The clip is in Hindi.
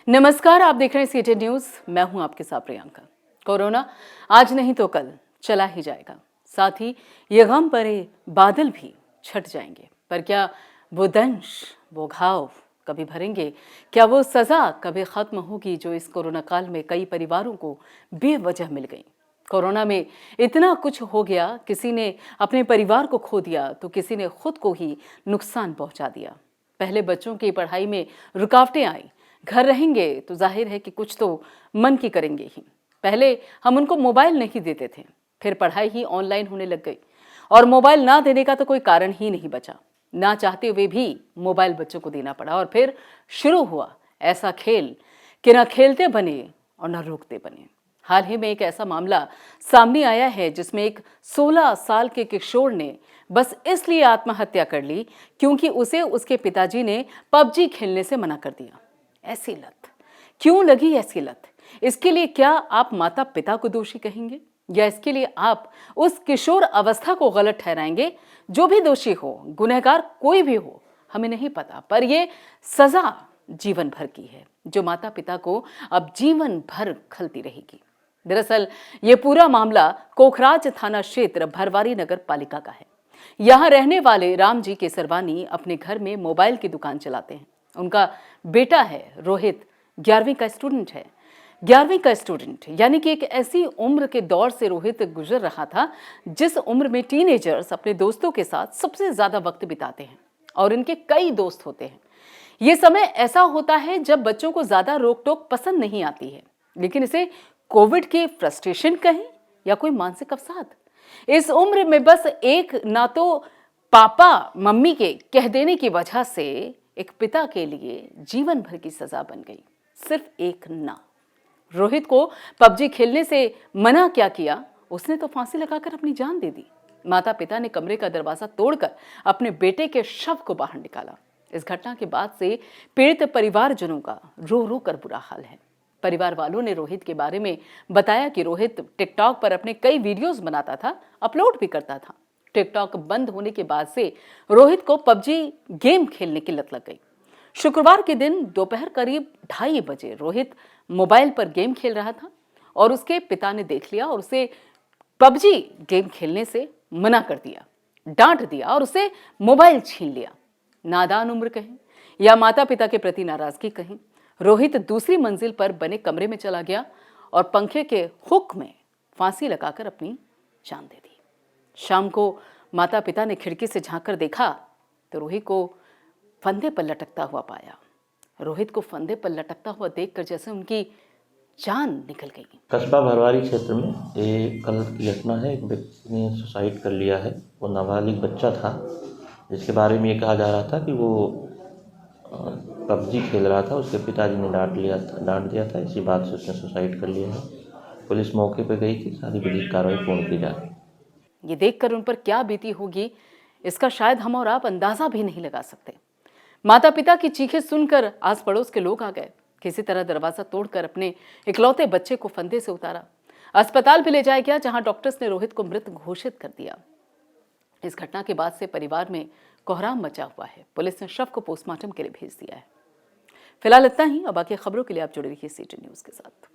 नमस्कार, आप देख रहे हैं सीटी न्यूज। मैं हूं आपके साथ प्रियंका। कोरोना आज नहीं तो कल चला ही जाएगा, साथ ही ये गम भरे बादल भी छट जाएंगे। पर क्या वो दंश, वो घाव कभी भरेंगे? क्या वो सजा कभी खत्म होगी जो इस कोरोना काल में कई परिवारों को बेवजह मिल गई? कोरोना में इतना कुछ हो गया, किसी ने अपने परिवार को खो दिया तो किसी ने खुद को ही नुकसान पहुंचा दिया। पहले बच्चों की पढ़ाई में रुकावटें आई, घर रहेंगे तो जाहिर है कि कुछ तो मन की करेंगे ही। पहले हम उनको मोबाइल नहीं देते थे, फिर पढ़ाई ही ऑनलाइन होने लग गई और मोबाइल ना देने का तो कोई कारण ही नहीं बचा। ना चाहते हुए भी मोबाइल बच्चों को देना पड़ा और फिर शुरू हुआ ऐसा खेल कि ना खेलते बने और ना रोकते बने। हाल ही में एक ऐसा मामला सामने आया है जिसमें एक 16 साल के किशोर ने बस इसलिए आत्महत्या कर ली क्योंकि उसे उसके पिताजी ने पबजी खेलने से मना कर दिया। ऐसी लत क्यों लगी? ऐसी लत, इसके लिए क्या आप माता पिता को दोषी कहेंगे या इसके लिए आप उस किशोर अवस्था को गलत ठहराएंगे? जो भी दोषी हो, गुनहगार कोई भी हो, हमें नहीं पता, पर ये सजा जीवन भर की है जो माता पिता को अब जीवन भर खलती रहेगी। दरअसल ये पूरा मामला कोखराज थाना क्षेत्र भरवारी नगर पालिका का है। यहाँ रहने वाले राम जी केसरवानी अपने घर में मोबाइल की दुकान चलाते हैं। उनका बेटा है रोहित, 11वीं का स्टूडेंट है। 11वीं का स्टूडेंट यानी कि एक ऐसी उम्र के दौर से रोहित गुजर रहा था जिस उम्र में टीनेजर्स अपने दोस्तों के साथ सबसे ज्यादा वक्त बिताते हैं और इनके कई दोस्त होते हैं। ये समय ऐसा होता है जब बच्चों को ज्यादा रोक टोक पसंद नहीं आती है, लेकिन इसे कोविड की फ्रस्ट्रेशन कहें या कोई मानसिक अवसाद। इस उम्र में बस एक ना तो पापा मम्मी के कह देने की वजह से एक पिता के लिए जीवन भर की सजा बन गई। सिर्फ एक ना। रोहित को पबजी खेलने से मना क्या किया, उसने तो फांसी लगाकर अपनी जान दे दी। माता पिता ने कमरे का दरवाजा तोड़कर अपने बेटे के शव को बाहर निकाला। इस घटना के बाद से पीड़ित परिवारजनों का रो रो कर बुरा हाल है। परिवार वालों ने रोहित के बारे में बताया कि रोहित टिकटॉक पर अपने कई वीडियोस बनाता था, अपलोड भी करता था। टिकटॉक बंद होने के बाद से रोहित को पबजी गेम खेलने की लत लग गई। शुक्रवार के दिन दोपहर करीब 2:30 बजे रोहित मोबाइल पर गेम खेल रहा था और उसके पिता ने देख लिया और उसे पबजी गेम खेलने से मना कर दिया, डांट दिया और उसे मोबाइल छीन लिया। नादान उम्र कहें या माता पिता के प्रति नाराजगी कहें, रोहित दूसरी मंजिल पर बने कमरे में चला गया और पंखे के हुक में फांसी लगाकर अपनी जान दे दी। शाम को माता पिता ने खिड़की से झांककर देखा तो रोहित को फंदे पर लटकता हुआ पाया। रोहित को फंदे पर लटकता हुआ देखकर जैसे उनकी जान निकल गई। कस्बा भरवारी क्षेत्र में ये कल की घटना है। एक व्यक्ति ने सुसाइड कर लिया है। वो नाबालिग बच्चा था जिसके बारे में ये कहा जा रहा था कि वो पबजी खेल रहा था। उसके पिताजी ने डांट दिया था, इसी बात से उसने सुसाइड कर लिया है। पुलिस मौके पर गई थी, सारी विधिक कार्रवाई पूर्ण की जा रही है। ये देखकर उन पर क्या बीती होगी, इसका शायद हम और आप अंदाजा भी नहीं लगा सकते। माता पिता की चीखें सुनकर आस पड़ोस के लोग आ गए। किसी तरह दरवाजा तोड़कर अपने इकलौते बच्चे को फंदे से उतारा। अस्पताल भी ले जाया गया जहां डॉक्टर्स ने रोहित को मृत घोषित कर दिया। इस घटना के बाद से परिवार में कोहराम मचा हुआ है। पुलिस ने शव को पोस्टमार्टम के लिए भेज दिया है। फिलहाल इतना ही। अब बाकी खबरों के लिए आप जुड़े रहिए सीटी न्यूज के साथ।